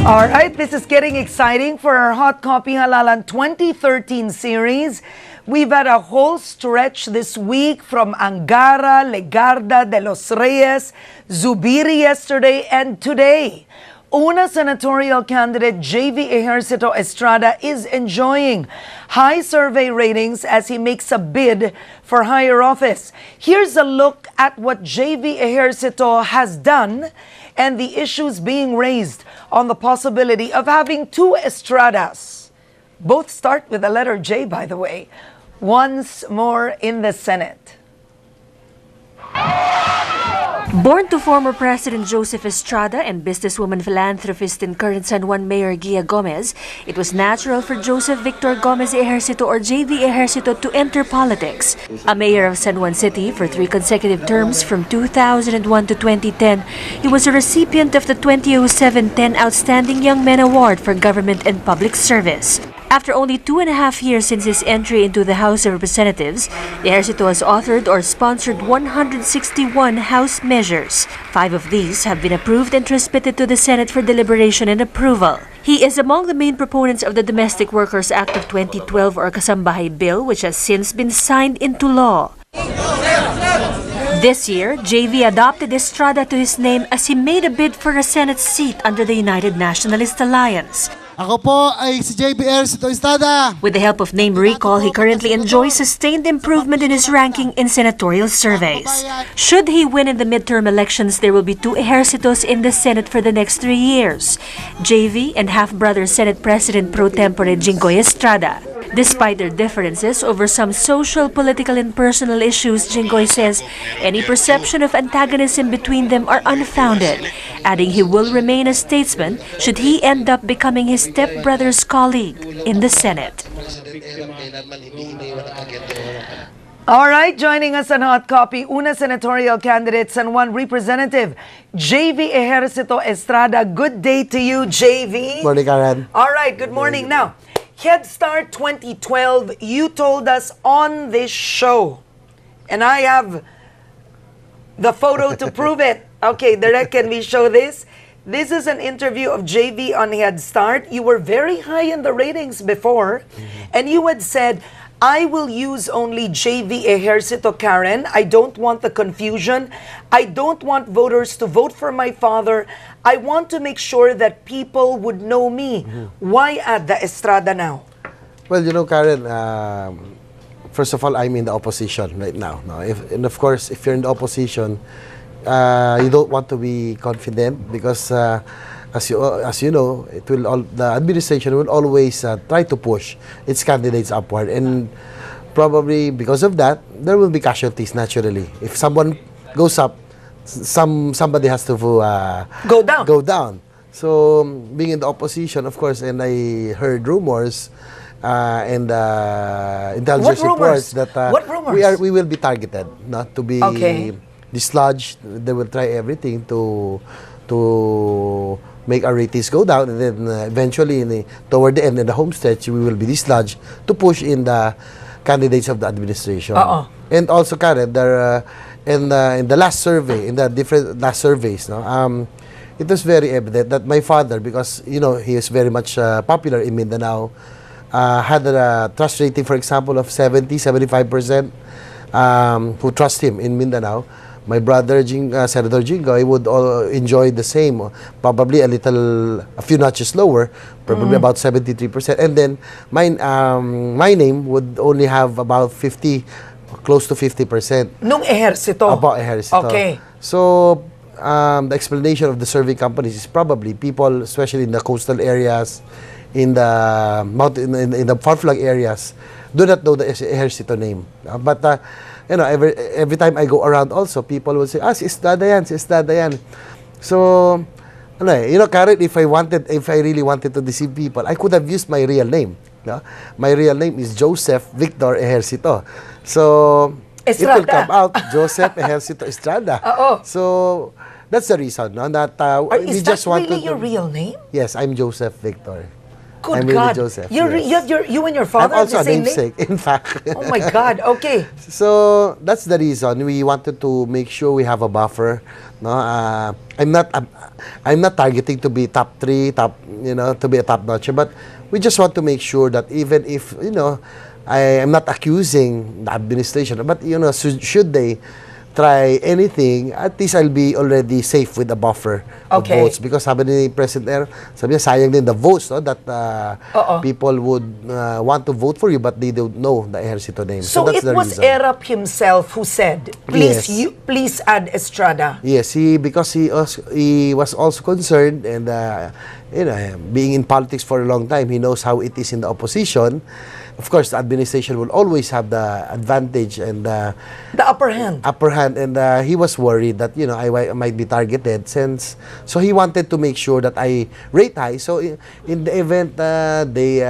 All right, this is getting exciting for our Hot Copy Halalan 2013 series. We've had a whole stretch this week from Angara, Legarda, De Los Reyes, Zubiri yesterday, and today. Una senatorial candidate JV Ejercito Estrada is enjoying high survey ratings as he makes a bid for higher office. Here's a look at what JV Ejercito has done and the issues being raised on the possibility of having two Estradas. Both start with the letter J, by the way. Once more in the Senate. Born to former President Joseph Estrada and businesswoman, philanthropist, and current San Juan Mayor Gia Gomez, it was natural for Joseph Victor Gomez Ejercito or JV Ejercito to enter politics. A mayor of San Juan City for 3 consecutive terms from 2001 to 2010, he was a recipient of the 2007-10 Outstanding Young Men Award for Government and Public Service. After only 2.5 years since his entry into the House of Representatives, Ejercito has authored or sponsored 161 House measures. 5 of these have been approved and transmitted to the Senate for deliberation and approval. He is among the main proponents of the Domestic Workers Act of 2012 or Kasambahay Bill, which has since been signed into law. This year, JV adopted Estrada to his name as he made a bid for a Senate seat under the United Nationalist Alliance. Ako po ay si JV Ejercito Estrada. With the help of name recall, he currently enjoys sustained improvement in his ranking in senatorial surveys. Should he win in the midterm elections, there will be 2 Ejercitos in the Senate for the next 3 years. JV and half-brother Senate President pro tempore Jinggoy Estrada. Despite their differences over some social, political, and personal issues, Jinggoy says any perception of antagonism between them are unfounded, adding he will remain a statesman should he end up becoming his stepbrother's colleague in the Senate. All right, joining us on Hot Copy, Una senatorial candidate, San Juan Representative JV Ejercito Estrada. Good day to you, JV. Morning, Karen. All right, good morning. Now, Headstart 2012, you told us on this show, and I have the photo to prove it. Okay, Direk, can we show this? This is an interview of JV on Headstart. You were very high in the ratings before, and you had said, I will use only JV Ejercito, Karen. I don't want the confusion. I don't want voters to vote for my father. I want to make sure that people would know me. Why add the Estrada now? Well, you know, Karen, first of all, I'm in the opposition right now. No? And of course, if you're in the opposition, you don't want to be confident because as you know, the administration will always try to push its candidates upward, and probably because of that, there will be casualties naturally. If someone goes up, somebody has to go down. So being in the opposition, of course, and I heard rumors and intelligence reports that we will be targeted, not to be dislodged. They will try everything to make our ratings go down, and then eventually, toward the end, in the home stretch, we will be dislodged to push in the candidates of the administration. And also, Karen, there, in the last survey, in the different last surveys, no, it was very evident that my father, because you know he is very much popular in Mindanao, had a trust rating, for example, of 70-75% who trust him in Mindanao. My brother, Senator Jinggoy, would enjoy the same, probably a few notches lower, probably about 73%. And then my name would only have about 50, close to 50%. Nung Ejercito? About Ejercito. Okay. So, the explanation of the survey companies is probably people, especially in the coastal areas, in the mountain, in the far-flung areas, do not know the Ejercito name. But you know, every time I go around also, people will say, si Estrada yan, si Estrada yan. So, you know, Karen, if I really wanted to deceive people, I could have used my real name. No? My real name is Joseph Victor Ejercito. So, Estrada. It will come out, Joseph Ejercito Estrada. So, that's the reason. No? That is that really your real name? Yes, I'm Joseph Victor. Good I'm God. really Joseph. You and your I'm father have also the a same name? namesake, in fact. Oh my God. Okay. So that's the reason we wanted to make sure we have a buffer. No, I'm not targeting to be top 3, to be a top notcher, but we just want to make sure that even if I am not accusing the administration, but should they try anything, at least I'll be already safe with a buffer of Okay. votes. Because sabi ni President sabi niya, sayang din the votes, no, that people would want to vote for you, but they don't know the Ejercito name. So that's it the was reason. Erap himself who said, please, Yes. please add Estrada. Yes, because he was also concerned, and being in politics for a long time, he knows how it is in the opposition. Of course, the administration will always have the advantage and The upper hand. and he was worried that I might be targeted, so he wanted to make sure that I rate high. So in the event they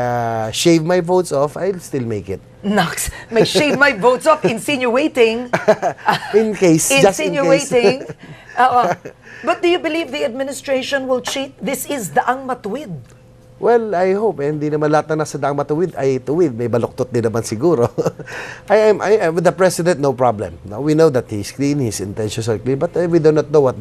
shave my votes off, I'll still make it. Nux, may shave my votes off, insinuating. In case, just in case. Insinuating. But do you believe the administration will cheat? This is daang matuwid. Well, I hope. Hindi naman lahat na nasa daang matuwid ay tuwid. May baluktot din naman siguro. I am with the president, no problem. Now, we know that he's clean, his intentions are clean, but we do not know what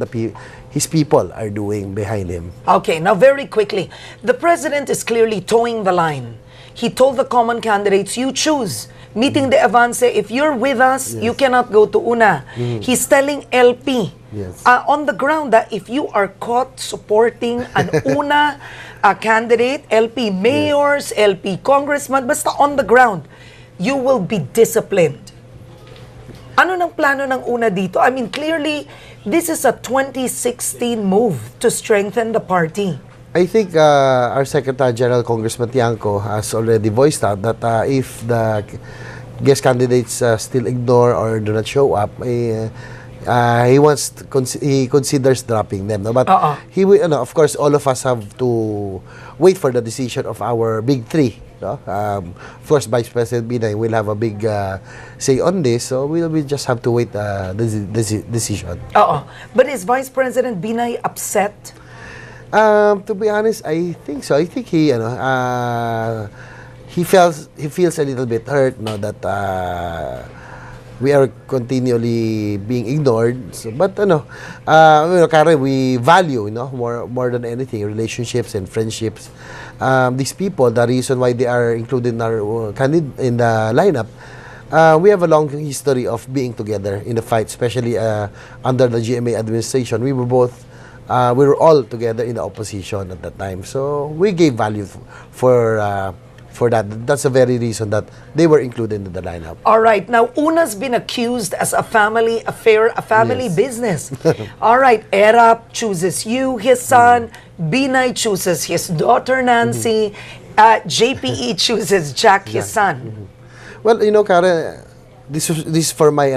his people are doing behind him. Okay, now very quickly. The president is clearly towing the line. He told the common candidates, you choose. Meeting the Avance, if you're with us, you cannot go to Una. He's telling LP, Yes. on the ground, that if you are caught supporting an Una candidate, LP mayors, LP congressman, basta on the ground, you will be disciplined. Ano nang plano ng Una dito? I mean, clearly, this is a 2016 move to strengthen the party. I think our Secretary General, Congressman Tiangco, has already voiced out that if the guest candidates still ignore or do not show up, he considers dropping them. No? But he will, of course, all of us have to wait for the decision of our big 3. No? Of course, Vice President Binay will have a big say on this, so we just have to wait the decision. But is Vice President Binay upset? To be honest, I think so. I think he feels a little bit hurt, no, that we are continually being ignored. So, but Karen, we value, more than anything, relationships and friendships. These people, the reason why they are included in our in the lineup, we have a long history of being together in the fight, especially under the GMA administration. We were all together in the opposition at that time. So we gave value for that. That's the very reason that they were included in the lineup. All right. Now, Una's been accused as a family affair, a family business. All right. Erap chooses you, his son. Binay chooses his daughter, Nancy. JPE chooses Jack, his son. Well, Karen, this is for my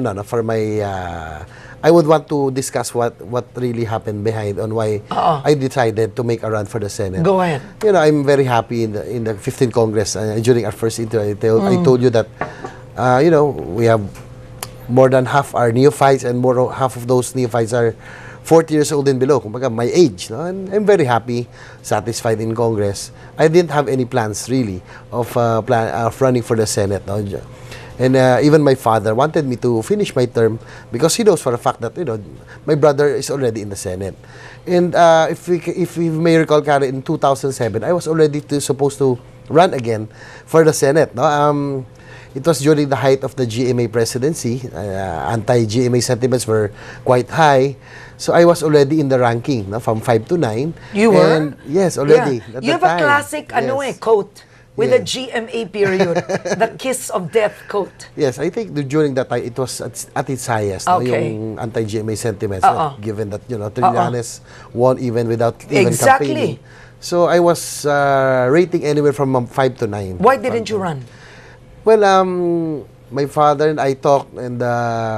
I would want to discuss what really happened behind on why I decided to make a run for the Senate. Go ahead. I'm very happy in the 15th Congress. During our first interview, I told you that we have more than half our neophytes, and half of those neophytes are 40 years old and below. Kumbaga, my age. No? And I'm very happy, satisfied in Congress. I didn't have any plans really of running for the Senate. No? And even my father wanted me to finish my term because he knows for a fact that my brother is already in the Senate. And if we may recall, Karen, in 2007, I was already supposed to run again for the Senate. No, it was during the height of the GMA presidency. Anti-GMA sentiments were quite high. So I was already in the ranking, no, from 5 to 9. You were? Yes, already. Yeah. You have a classic quote. With a GMA period, the kiss of death quote. Yes, I think during that time, it was at its highest, yung anti-GMA sentiments, given that, Trillanes won even without even campaigning. So I was rating anywhere from 5 to 9. Why didn't you run? Well, my father and I talked, and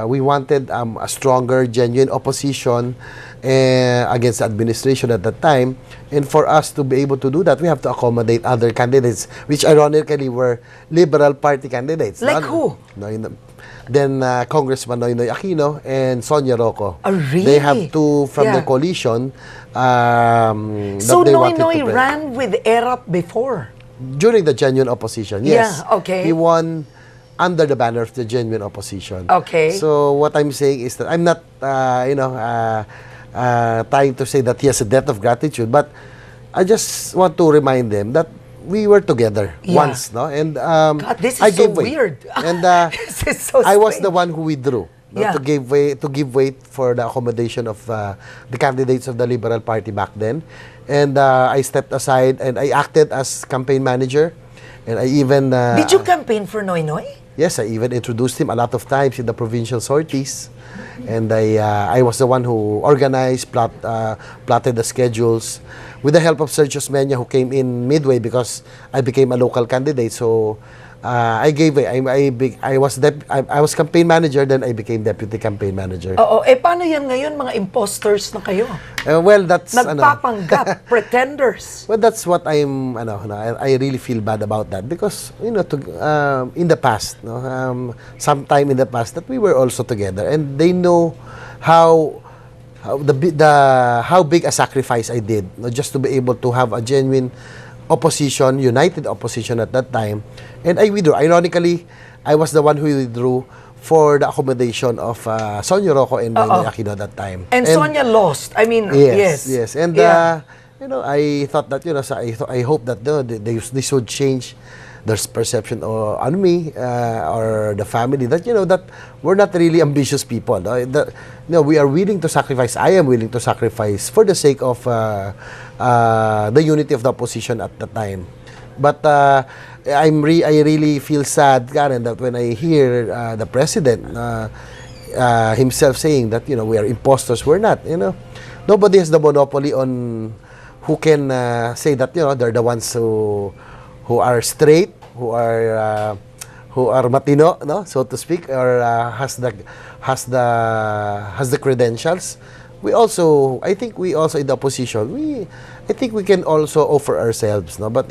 we wanted a stronger, genuine opposition against the administration at that time. And for us to be able to do that, we have to accommodate other candidates, which ironically were Liberal Party candidates. Like who? Then Congressman Noynoy Aquino and Sonia Rocco. Really? They have two from the coalition. So Noynoy ran with Erap before? during the genuine opposition. Yes. Yeah, okay. He won under the banner of the genuine opposition. Okay. So what I'm saying is that I'm not, trying to say that he has a debt of gratitude, but I just want to remind them that we were together once, no? And God, this is I so gave way. weird. And This is so I was strange. the one who withdrew. No, Yeah. to give way for the accommodation of the candidates of the Liberal Party back then, and I stepped aside and I acted as campaign manager, and I even Did you campaign for Noy Noy? yes, I even introduced him a lot of times in the provincial sorties, and I was the one who organized, plotted the schedules, with the help of Sergio Osmeña, who came in midway because I became a local candidate. So I gave way. I was campaign manager, then I became deputy campaign manager. Oo. Paano yan ngayon? Mga imposters na kayo. Well, that's Nagpapanggap, pretenders. well, that's what I really feel bad about that, because in the past, sometime in the past, that we were also together, and they know how big a sacrifice I did, just to be able to have a genuine opposition, united opposition at that time, and I withdrew. Ironically, I was the one who withdrew for the accommodation of Sonia Rocco and Noynoy Aquino at that time. And Sonia lost. I mean, Yes, yes. yes. And, Yeah. I thought that, so I hope that this would change their perception on me or the family, that, that we're not really ambitious people. That, we are willing to sacrifice. I am willing to sacrifice for the sake of the unity of the opposition at the time. But I really feel sad, Karen, that when I hear the president himself saying that, we are imposters. We're not. Nobody has the monopoly on who can say that, they're the ones who are straight, who are matino, no, so to speak, or has the credentials. I think we also in the opposition, I think we can also offer ourselves, no, but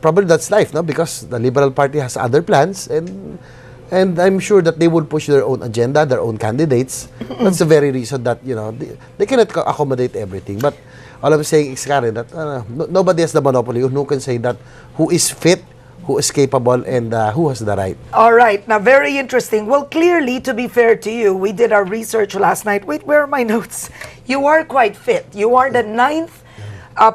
probably that's life, no, because the Liberal Party has other plans, and I'm sure that they will push their own agenda, their own candidates. That's the very reason that, they cannot accommodate everything. But all I'm saying is, Karen, that nobody has the monopoly who can say that who is fit, who is capable, and who has the right. All right. Now, very interesting. Well, clearly, to be fair to you, we did our research last night. Wait, where are my notes? You are quite fit. You are the 9th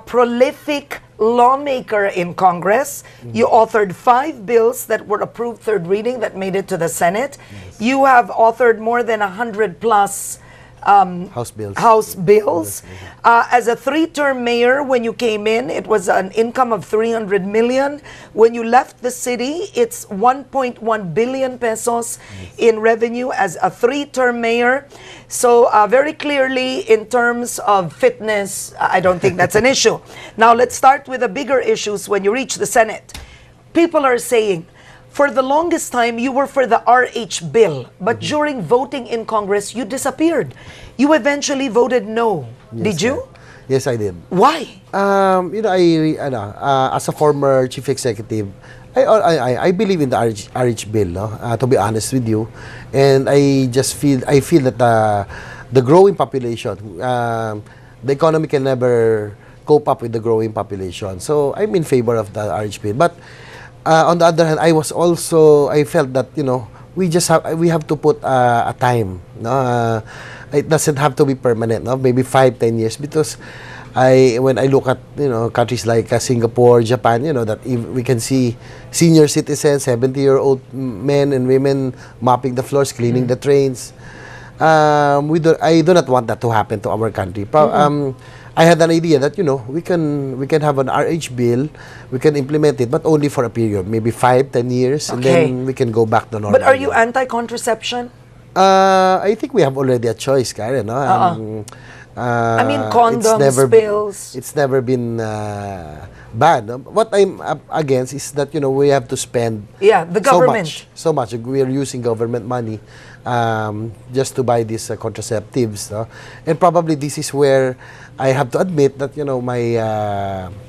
prolific lawmaker in Congress. You authored 5 bills that were approved third reading that made it to the Senate. Yes. You have authored more than 100 plus House bills. As a 3-term mayor, when you came in, it was an income of 300 million. When you left the city, it's 1.1 billion pesos in revenue as a 3-term mayor. So very clearly, in terms of fitness, I don't think that's an issue. Now, let's start with the bigger issues when you reach the Senate. People are saying, for the longest time, you were for the RH bill, but during voting in Congress, you disappeared. You eventually voted no. Yes, Did you? Yes, I did. Why? As a former chief executive, I believe in the RH bill, no? To be honest with you, and I feel that the growing population, the economy can never cope up with the growing population. So I'm in favor of the RH bill, but on the other hand, I felt that, we have to put a time, no? It doesn't have to be permanent, no? Maybe 5-10 years, because when I look at, countries like Singapore, Japan, that we can see senior citizens, 70-year-old men and women mopping the floors, cleaning the trains. I do not want that to happen to our country. I had an idea that, we can have an RH bill, we can implement it, but only for a period, maybe 5-10 years, and then we can go back to normal. But are you anti-contraception? I think we have already a choice, Karen. No? I mean, condoms, pills. It's never been bad. No? What I'm against is that, we have to spend the government. So much. We are using government money just to buy these contraceptives. No? And probably this is where I have to admit that, my,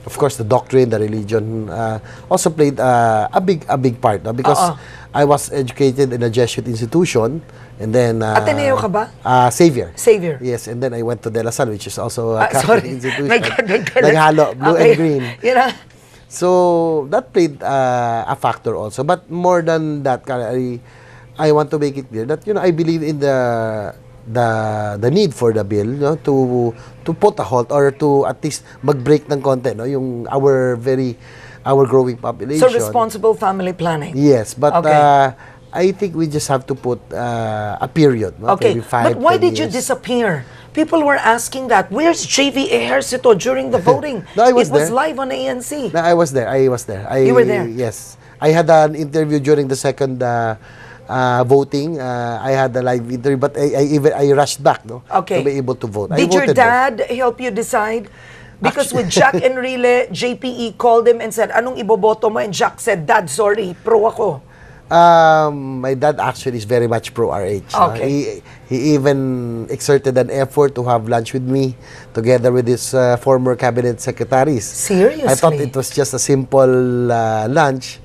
of course, the doctrine, the religion also played a big part. No? Because I was educated in a Jesuit institution, and then Ateneo ka ba? Xavier. Xavier. Yes, and then I went to De La Salle, which is also a Catholic Sorry. institution. My God, Naghalo, blue okay. and green. You know? So that played a factor also. But more than that, I want to make it clear that I believe in the need for the bill, to put a halt or to at least mag-break ng konti, yung our growing population. So responsible family planning. Yes, but Okay. I think we just have to put a period. Okay, Maybe 5, but why 10 did you years. disappear? People were asking that. Where's JV Ejercito during the voting? No, I was It was there. live on ANC. No, I was there. You were there? Yes. I had an interview during the second voting. I had a live interview, but I rushed back, Okay. to be able to vote. I Did your voted there. dad help you decide? Because with Jack Enrile, JPE called him and said, anong iboboto mo? And Jack said, Dad, sorry, pro ako. My dad actually is very much pro RH. Okay. He even exerted an effort to have lunch with me together with his former cabinet secretaries. Seriously? I thought it was just a simple lunch,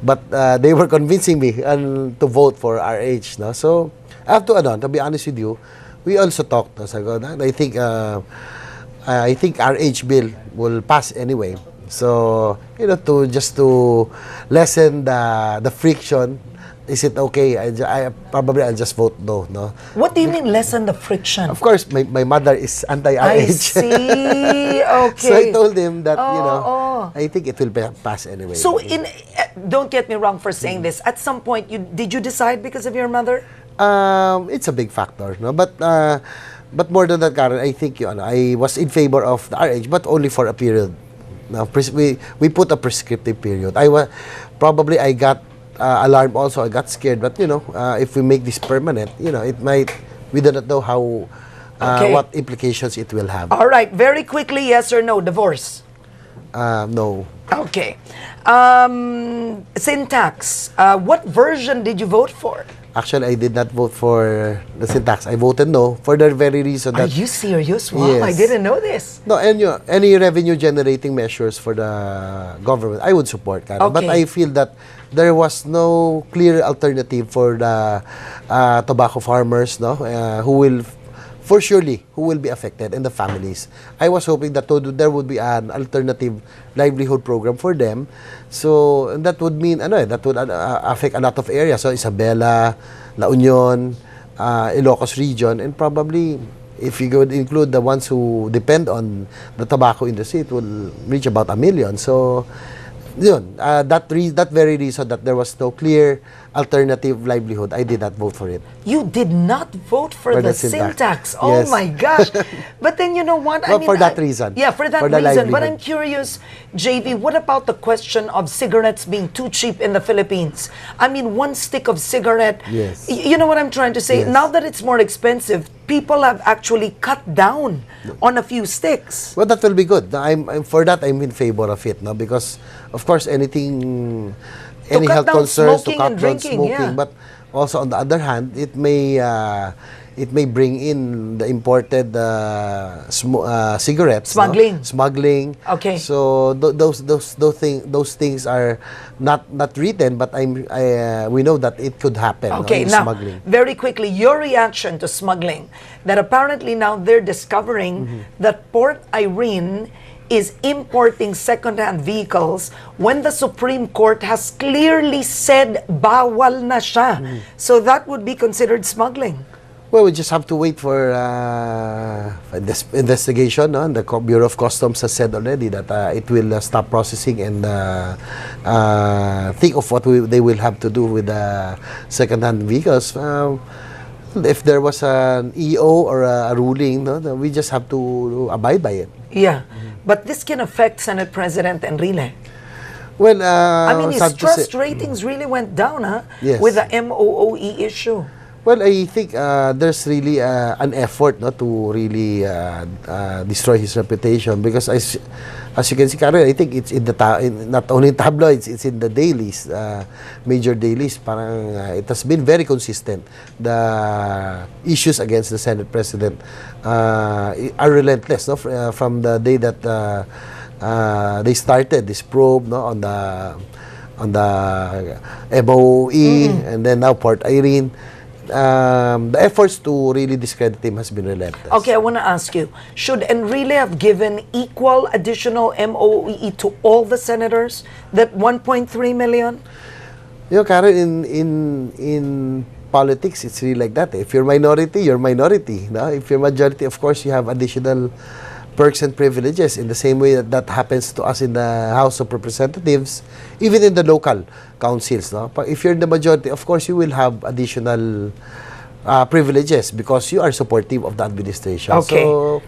but they were convincing me to vote for RH. No? So, I have to be honest with you, we also talked. I think RH bill will pass anyway. So, to lessen the friction, is it okay? I'll just vote no. What do you mean lessen the friction? Of course, my mother is anti-RH. I see. Okay. So I told him that, Oh. I think it will pass anyway. So don't get me wrong for saying this. At some point, did you decide because of your mother? It's a big factor, no? But more than that, Karen, I think I was in favor of the RH, but only for a period. Now, we put a prescriptive period. I got alarmed also. I got scared, but if we make this permanent, it might. We do not know how what implications it will have. All right, very quickly, yes or no, divorce? No. Okay. Syntax, what version did you vote for? Actually, I did not vote for the syntax. I voted no for the very reason Are that you serious? Wow, Yes. I didn't know this. no, any revenue generating measures for the government, I would support, Karen. But Okay. I feel that there was no clear alternative for the tobacco farmers, who will be affected, and the families. I was hoping that there would be an alternative livelihood program for them. So and that would mean that would affect a lot of areas. So Isabela, La Union, Ilocos region, and probably if you would include the ones who depend on the tobacco industry, it will reach about 1 million. So that very reason that there was no clear alternative livelihood, I did not vote for it. You did not vote for the syntax. Oh Yes. my gosh. But then you know what? Well, for that reason. Yeah, for that For the reason. But livelihood. I'm curious, JV, what about the question of cigarettes being too cheap in the Philippines? I mean, one stick of cigarette. Yes. You know what I'm trying to say? Yes. Now that it's more expensive, people have actually cut down on a few sticks. Well, that will be good. For that, I'm in favor of it, because of course any cut health down concerns to smoking cut and down drinking, smoking, yeah. but also on the other hand, it may bring in the imported cigarettes, smuggling. Okay. So those things are not written, but we know that it could happen. Okay, in now, smuggling. very quickly, your reaction to smuggling, that apparently now they're discovering that Port Irene is importing second-hand vehicles when the Supreme Court has clearly said bawal na siya. So that would be considered smuggling. Well, we just have to wait for this investigation. No? The Bureau of Customs has said already that it will stop processing and think of what they will have to do with the second-hand vehicles. If there was an EO or a ruling, we just have to abide by it. Yeah, but this can affect Senate President Enrile. Well, I mean, his sad to trust say- ratings really went down, Yes. with the MOOE issue. Well, I think there's really an effort to really destroy his reputation, because as you can see, Karen, I think it's in not only in tabloids, it's in the dailies, major dailies. Parang it has been very consistent. The issues against the Senate President are relentless, from the day that they started this probe, on on the MOE, and then now Port Irene. The efforts to really discredit him has been relentless. Okay, I want to ask you, should Enrile have given equal additional MOE to all the senators, that 1.3 million? You know, Karen, in politics, it's really like that. If you're minority, you're minority. No? If you're majority, of course, you have additional perks and privileges in the same way that happens to us in the House of Representatives, even in the local councils. No? But if you're in the majority, of course, you will have additional privileges because you are supportive of the administration. Okay. So,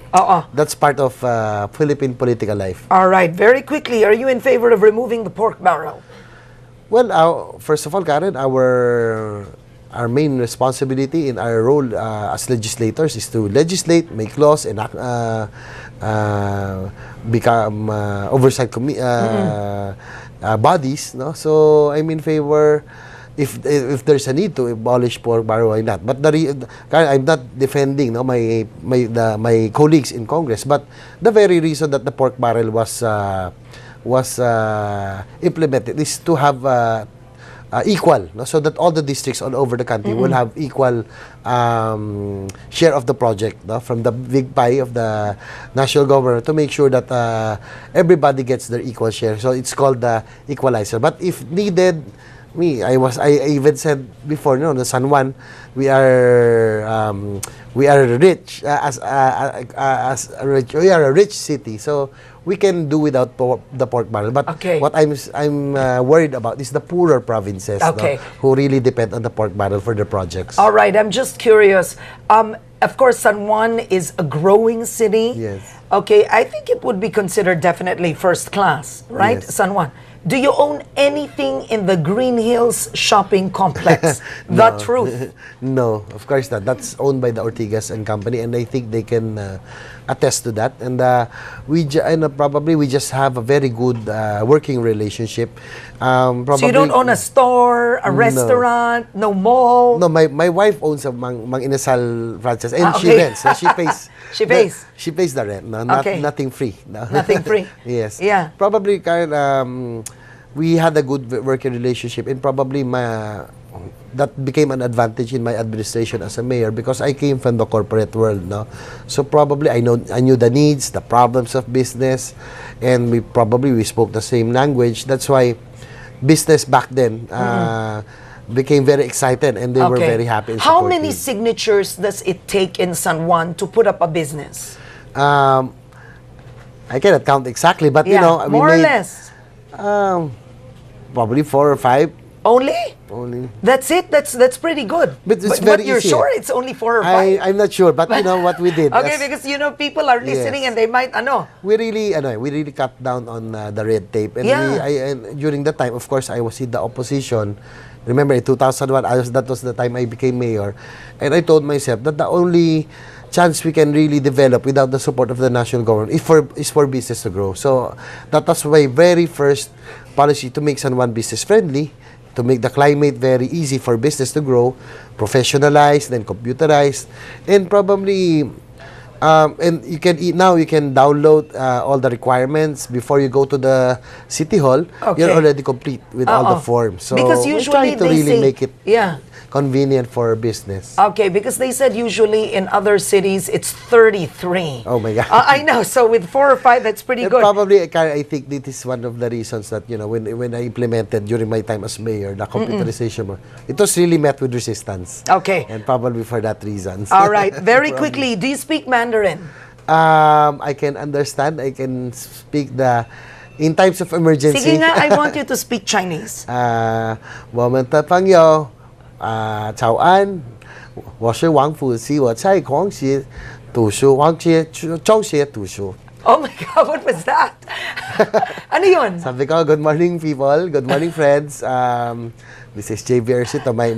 that's part of Philippine political life. All right. Very quickly, are you in favor of removing the pork barrel? Well, first of all, Karen, our main responsibility in our role as legislators is to legislate, make laws, and become oversight bodies. No, so I'm in favor. If there's a need to abolish pork barrel, why not? But I'm not defending my colleagues in Congress, but the very reason that the pork barrel was implemented is to have equal, no? So that all the districts all over the country will have equal share of the project, no? From the big pie of the national government to make sure that everybody gets their equal share. So it's called the equalizer. But if needed, I even said before, the San Juan, we are rich we are a rich city, so we can do without the pork barrel. But what I'm worried about is the poorer provinces, who really depend on the pork barrel for their projects. All right, I'm just curious. Of course, San Juan is a growing city. Yes. Okay, I think it would be considered definitely first class, right? Yes. San Juan. Do you own anything in the Green Hills shopping complex? The truth. No, of course not. That's owned by the Ortigas and Company, and I think they can attest to that. And probably we just have a very good working relationship. So you don't own a store, a restaurant, no mall? No, my wife owns a Mang Inasal franchise, and she rents. So she pays. She pays the rent. No, nothing free. No. Nothing free. Yes. Yeah. Probably we had a good working relationship, and probably that became an advantage in my administration as a mayor because I came from the corporate world, no. So probably I knew the needs, the problems of business, and we spoke the same language. That's why business back then became very excited, and they were very happy. And how many signatures does it take in San Juan to put up a business? I cannot count exactly, but more or less. Probably 4 or 5. Only? Only. That's it? That's pretty good. But it's very you're easy. Sure it's only 4 or 5? I'm not sure, but what we did. Okay, because people are listening and they might, We really cut down on the red tape. And, and during that time, of course, I was in the opposition. Remember, in 2001, that was the time I became mayor. And I told myself that the only chance we can really develop without the support of the national government is for business to grow. So that was my very first policy, to make San Juan business friendly, to make the climate very easy for business to grow, professionalized, then computerized, and probably and you can download all the requirements before you go to the city hall. You're already complete with all the forms. So because usually we're trying to really make it yeah. convenient for business. Okay, because they said usually in other cities it's 33. Oh my God. I know. So with 4 or 5, that's pretty good. Probably, I think this is one of the reasons that, you know, when I implemented during my time as mayor, the computerization, it was really met with resistance. Okay. And probably for that reason. All right. Very quickly, do you speak Mandarin? I can understand. I can speak in times of emergency. Sige nga, I want you to speak Chinese. 我们的朋友早安，我是王福熙，我在广西读书，中学读书。 Oh my God, what was that? Ano yun? Sabi ko, good morning people, good morning friends. This is JB Ejercito, my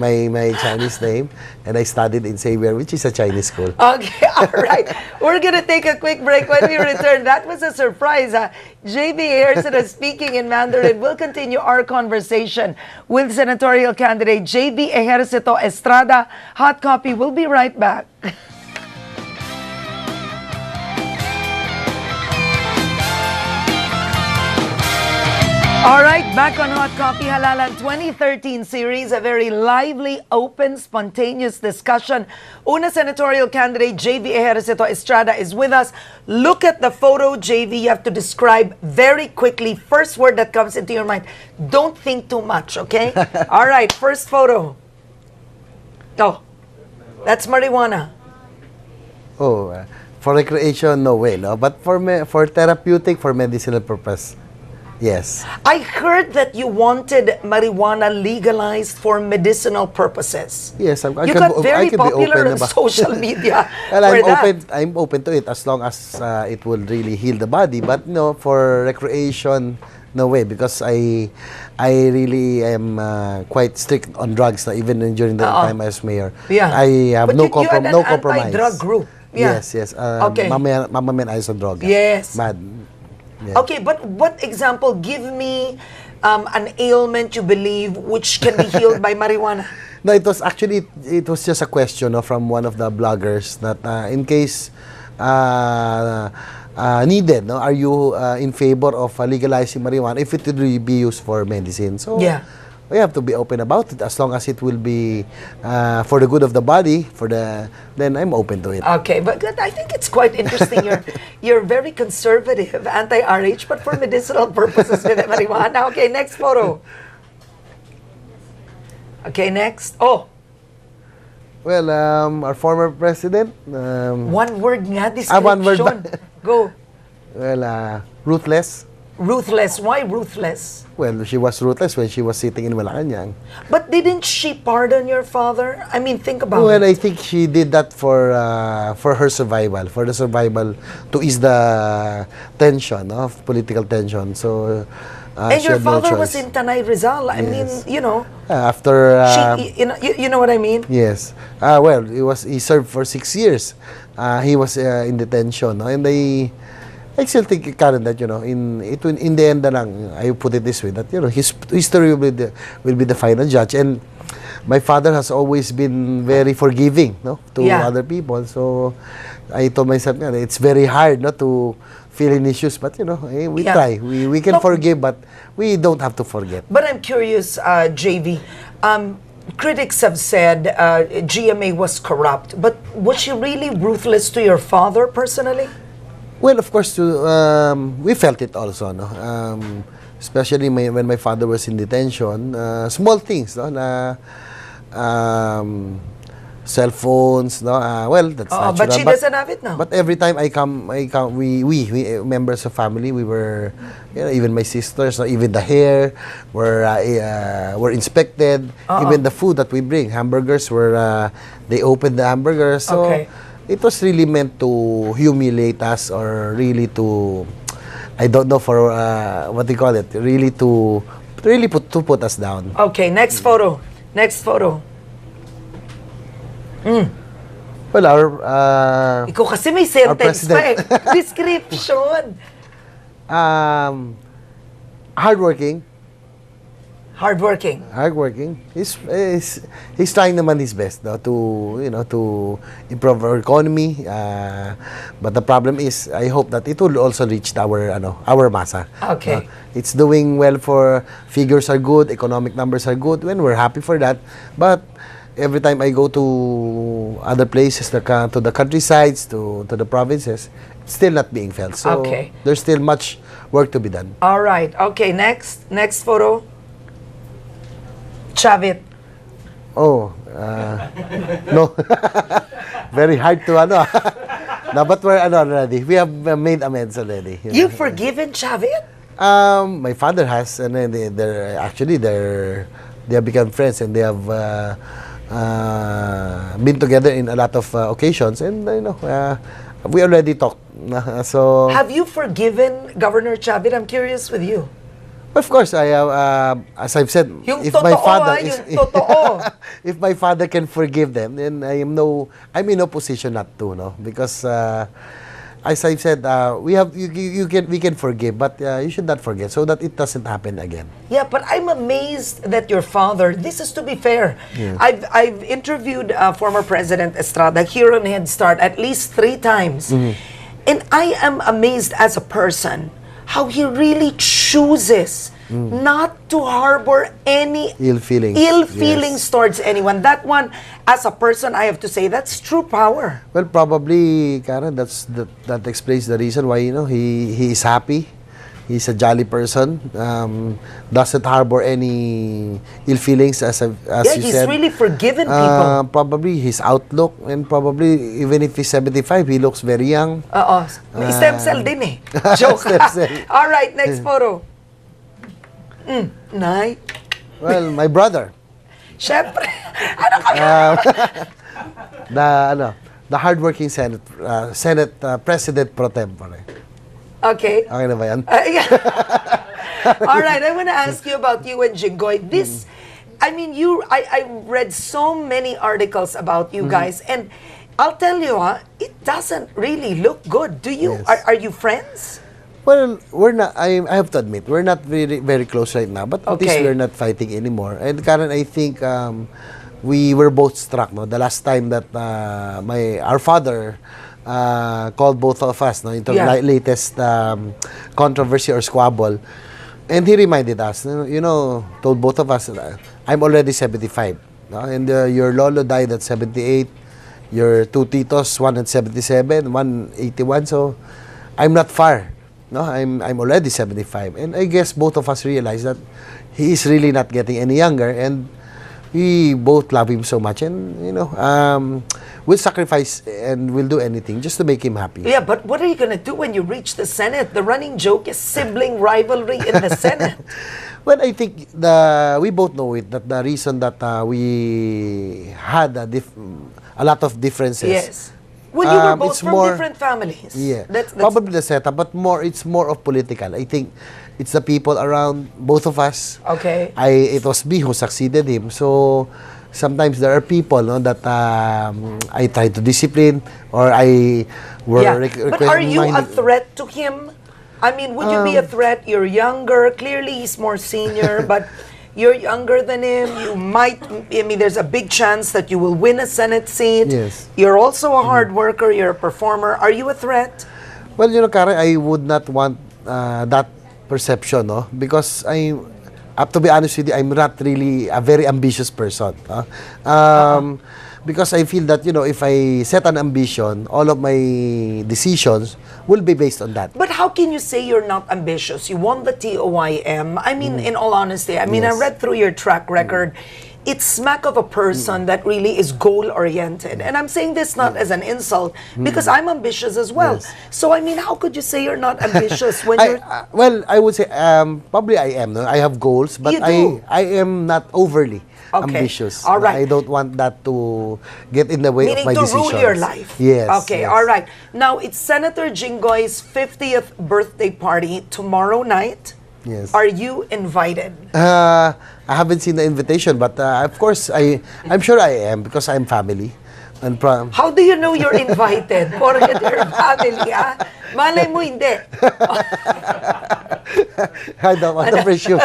Chinese name, and I studied in Xavier, which is a Chinese school. Okay, all right. We're gonna take a quick break. When we return, that was a surprise. JB Ejercito speaking in Mandarin. We'll continue our conversation with senatorial candidate JB Ejercito Estrada. Hot copy. We'll be right back. All right, back on Hot Copy Halalan 2013 series, a very lively, open, spontaneous discussion. Una senatorial candidate, JV Ejercito Estrada, is with us. Look at the photo, JV. You have to describe very quickly. First word that comes into your mind. Don't think too much, okay? All right, first photo. Oh, that's marijuana. Oh, for recreation, no way, no. But for therapeutic, for medicinal purpose, yes. I heard that you wanted marijuana legalized for medicinal purposes. Yes, You got very popular on social media Well, for that. I'm open to it as long as it will really heal the body. But no, for recreation, no way, because I really am quite strict on drugs na, even during the time as mayor. Yeah. I have But no you had an no compromise. anti-drug group. Yeah. Yes. Okay. Mamamayan ayos sa droga. Yes. Bad. Yeah. Okay, but what example? Give me an ailment you believe which can be healed by marijuana. No, it was just a question, no, from one of the bloggers that in case needed, no, are you in favor of legalizing marijuana if it would really be used for medicine? So Yeah. we have to be open about it as long as it will be for the good of the body. Then I'm open to it. Okay, but I think it's quite interesting. You're very conservative, anti-RH, but for medicinal purposes with marijuana. Okay, next photo. Okay, next. Oh, Well, our former president. one word nga, description. One word ba? Go. Well, ruthless. Ruthless. Why ruthless? Well, she was ruthless when she was sitting in Malacanang. But didn't she pardon your father? I mean, think about Well, it. I think she did that for her survival, for the survival to ease the tension of political tension. So, And she your had no father was choice. in Tanay Rizal. I mean, Yes. you know, After you know what I mean? yes, well, he served for 6 years. He was in detention, no? And I still think, Karen, that in the end, na lang, I put it this way, that history will be the final judge. And my father has always been very forgiving, no, to Yeah. other people. So I told myself, it's very hard, no, to feel in issues, but we Yeah. try. We can No. forgive, but we don't have to forget. But I'm curious, JV. Critics have said GMA was corrupt, but was she really ruthless to your father personally? Well, of course, we felt it also, no? Especially when my father was in detention. Small things, no? Na, cell phones, no? Well, that's natural. But she doesn't have it now. But every time I come, we members of family, we were, even my sisters, no? Even the hair were inspected. Even the food that we bring, hamburgers they opened the hamburgers. So, Okay. it was really meant to humiliate us, or really to, I don't know for what they call it, really to put us down. Okay, next photo. Next photo. Well, our Ikaw kasi may sentence pa eh. president. Description. Hardworking. Hardworking. He's trying naman his best, no, to improve our economy. But the problem is, I hope that it will also reach our masa. Okay. It's doing well, for figures are good, economic numbers are good, and we're happy for that. But every time I go to other places, to the countrysides, to the provinces, it's still not being felt. So Okay. there's still much work to be done. All right. Okay, next photo. Chavit. Oh, no. Very hard to no, but we're already. We have made amends already. You've forgiven Chavit? My father has, and then they have become friends, and they have been together in a lot of occasions, and we already talked. So Have you forgiven Governor Chavit? I'm curious with you. of course, I have, as I've said, Yung if my totoo, father yung totoo. if my father can forgive them, then I'm in no position not to, no, because as I've said, we can forgive, but you should not forget, so that it doesn't happen again. Yeah, but I'm amazed that your father, this is to be fair. Yeah. I've interviewed former President Estrada here on Headstart at least 3 times. And I am amazed as a person how he really chooses not to harbor any Ill feelings. Yes. towards anyone. That one, as a person, I have to say, that's true power. Well, probably, Karen, that explains the reason why, he is happy. He's a jolly person. Doesn't harbor any ill feelings, as you said. He's really forgiven people. Probably his outlook, and probably even if he's 75, he looks very young. May stem cell din eh. Joke. Stem cell. All right, next photo. Nay. Well, my brother. Siyempre. Ano kami? The hardworking Senate President pro tempore. Okay. Okay na ba yan? All right, I want to ask you about you and Jinggoy. This, I mean, I read so many articles about you guys, and I'll tell you, it doesn't really look good. Do you? Yes. Are you friends? Well, we're not. I have to admit, we're not very very close right now. But at least Okay. we're not fighting anymore. And Karen, I think we were both struck. No, the last time that our father called both of us, no, into Yeah. latest controversy or squabble, and he reminded us, told both of us, I'm already 75, no? And your lolo died at 78, your two titos, one at 77, one 81, so I'm not far. No, I'm already 75, and I guess both of us realize that he is really not getting any younger, and we both love him so much, and we'll sacrifice and we'll do anything just to make him happy. Yeah, but what are you going to do when you reach the Senate? The running joke is sibling rivalry in the Senate. Well, I think we both know it, that the reason that we had a lot of differences. Yes. Well, you were both it's from more- different families. Yeah, That's probably the setup, but it's more of political. I think it's the people around both of us. Okay. It was me who succeeded him. So sometimes there are people, no, that I try to discipline, or I were Yeah. But are you a threat to him? I mean, would you be a threat? You're younger. Clearly, he's more senior, but you're younger than him. You might, there's a big chance that you will win a Senate seat. Yes. You're also a hard worker. You're a performer. Are you a threat? Well, Karen, I would not want that perception, no? Because to be honest with you, I'm not really a very ambitious person. Because I feel that, if I set an ambition, all of my decisions will be based on that. But how can you say you're not ambitious? You won the TOYM. I mean, in all honesty, I Yes. read through your track record. It's smack of a person that really is goal-oriented. And I'm saying this not as an insult, because I'm ambitious as well. Yes. So, how could you say you're not ambitious when you're... Well, I would say probably I am. No? I have goals, but You do. I am not overly Okay. ambitious. All right. I don't want that to get in the way Meaning of my to decisions. rule your life. Yes. Okay, yes. all right. Now, it's Senator Jinggoy's 50th birthday party tomorrow night. Yes. Are you invited? I haven't seen the invitation, but of course, I'm sure I am, because I'm family. And How do you know you're invited? Porket your family, ah? Malay mo, hindi. I don't want to presume.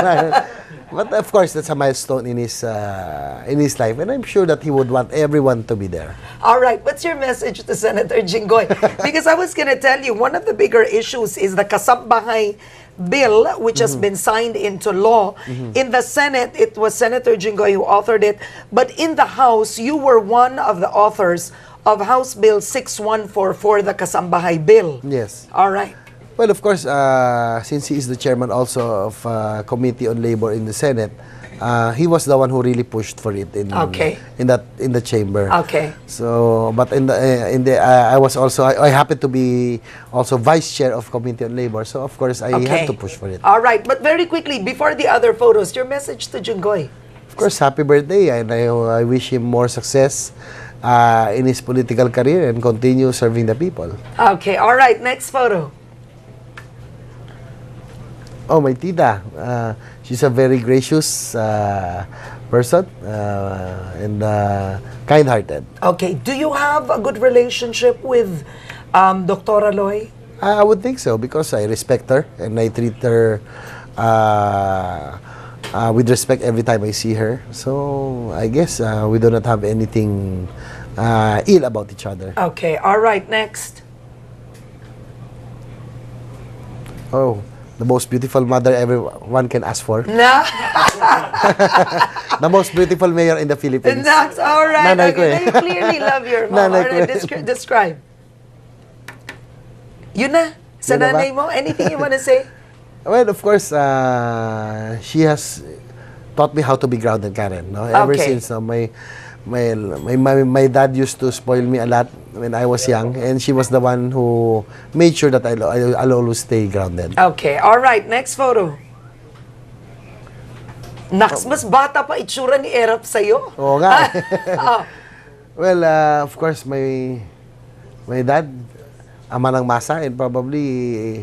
But of course, that's a milestone in his life, and I'm sure that he would want everyone to be there. All right, what's your message to Senator Jinggoy? Because I was going to tell you, one of the bigger issues is the Kasambahay bill, which has been signed into law. In the Senate, it was Senator Jinggoy who authored it. But in the House, you were one of the authors of House Bill 6144, the Kasambahay bill. Yes. All right. Well, of course, since he is the chairman also of Committee on Labor in the Senate, he was the one who really pushed for it in the chamber. Okay. So, but I was also I happened to be also vice chair of Committee on Labor, so of course I had to push for it. All right, but very quickly, before the other photos, your message to Jinggoy. Of course, happy birthday, and I wish him more success in his political career and continue serving the people. Okay, all right, next photo. Oh, my tita. She's a very gracious person and kind-hearted. Okay, do you have a good relationship with Dr. Aloy? I would think so, because I respect her and I treat her with respect every time I see her. So I guess we do not have anything ill about each other. Okay, all right, next. Oh, the most beautiful mother everyone can ask for. Na? The most beautiful mayor in the Philippines. That's all right. Nanay ko Okay, eh. now you clearly love your mom. Nanay All ko right, eh. describe. Yun na. Sa Yun na ba? nanay mo, anything you want to say? Well, of course, she has taught me how to be grounded, Karen. No? Ever Okay. since my dad used to spoil me a lot when I was young, and she was the one who made sure that I'll always stay grounded. Okay, all right. Next photo. Naks, mas bata pa itsura ni Erap sa'yo. Oo nga. Oh. Well, of course, my dad, ama ng masa, and probably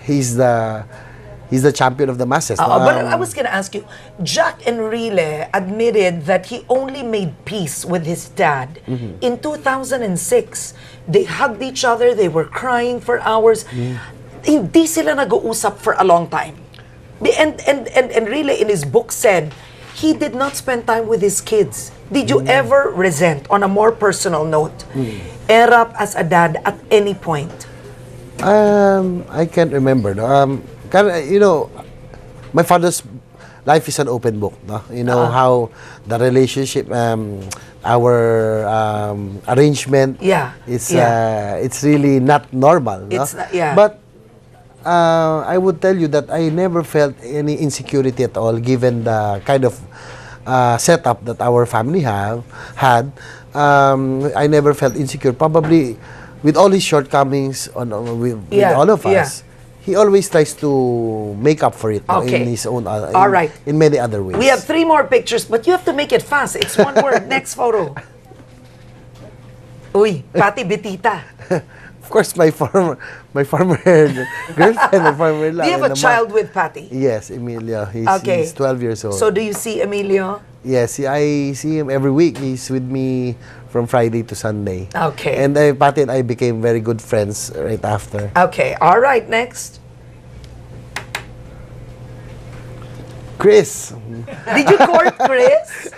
he's the champion of the masses. No? But I was gonna ask you, Jack Enrile admitted that he only made peace with his dad in 2006. They hugged each other, they were crying for hours. Hindi sila nag-uusap for a long time. And Enrile in his book said, he did not spend time with his kids. Did you ever resent, on a more personal note, Erap as a dad at any point? I can't remember. No? You know, my father's life is an open book. No? You know how the relationship, our arrangement, it's really not normal. No? It's not, yeah. But I would tell you that I never felt any insecurity at all, given the kind of setup that our family had. I never felt insecure. Probably with all his shortcomings with all of us, he always tries to make up for it in his own, all right, in many other ways. We have 3 more pictures, but you have to make it fast. It's one word. Next photo. Uy, Pati Betita. Of course, my former girlfriend, my former love. Do you have a child with Patty? Yes, Emilio. He's 12 years old. So do you see Emilio? Yes, I see him every week. He's with me from Friday to Sunday. Okay. And Patty and I became very good friends right after. Okay. All right. Next. Chris. Did you court Chris?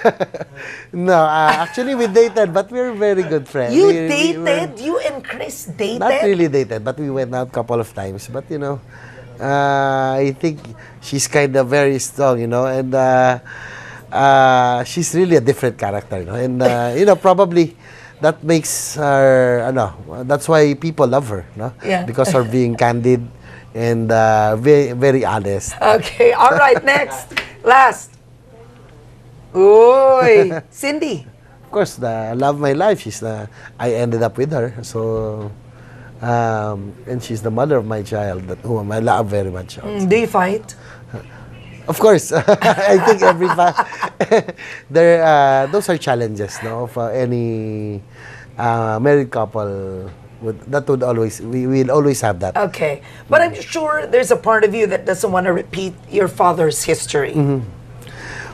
No, actually we dated, but we're very good friends. You dated? You and Chris dated? Not really dated, but we went out a couple of times. But you know, I think she's kind of very strong, you know, and she's really a different character, you know, and you know, probably that makes her, that's why people love her, no? Yeah. Because of being candid and very, very honest. Okay. All right. Next. Last. Uy. Cindy. Of course, the love of my life, I ended up with her, so, and she's the mother of my child, whom I love very much. Do you fight? Of course, I think those are challenges, no, of any married couple. We will always have that. Okay. But I'm sure there's a part of you that doesn't want to repeat your father's history.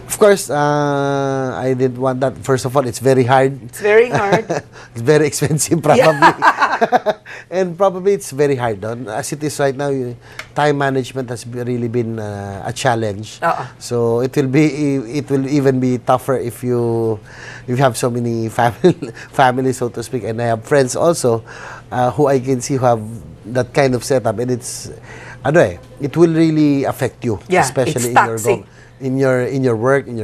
Of course, I didn't want that. First of all, it's very hard. It's very hard. It's very expensive, probably. And probably it's very hard. No? As it is right now, time management has really been a challenge. So it will even be tougher if you have so many families, so to speak. And I have friends also who I can see who have that kind of setup, and it will really affect you, especially in your work, in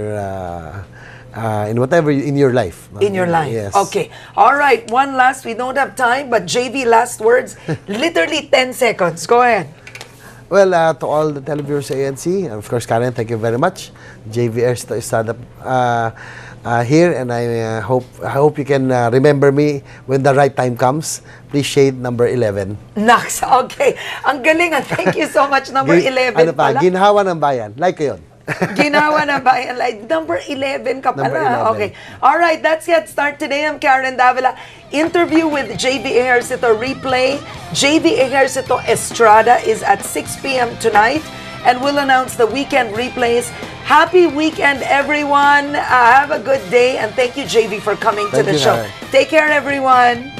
whatever, in your life. In your life. Yes. Okay. All right. One last. We don't have time, but JV, last words. Literally 10 seconds. Go ahead. Well, to all the televiewers sa ANC, of course, Karen, thank you very much. JV Ejercito Estrada here, and I hope you can remember me when the right time comes. Please shade number 11. Naks. Okay. Ang galing. Thank you so much. Number 11 ano pa? pala. Ginhawa ng bayan. Like ko yun. Ginawa na ba? Like, number 11 ka pala. Number 11. Okay. All right. That's Headstart today. I'm Karen Davila. Interview with JV Ejercito replay. JV Ejercito Estrada is at 6 p.m. tonight. And we'll announce the weekend replays. Happy weekend, everyone. Have a good day. And thank you, JV, for coming to the show. Karen. Take care, everyone.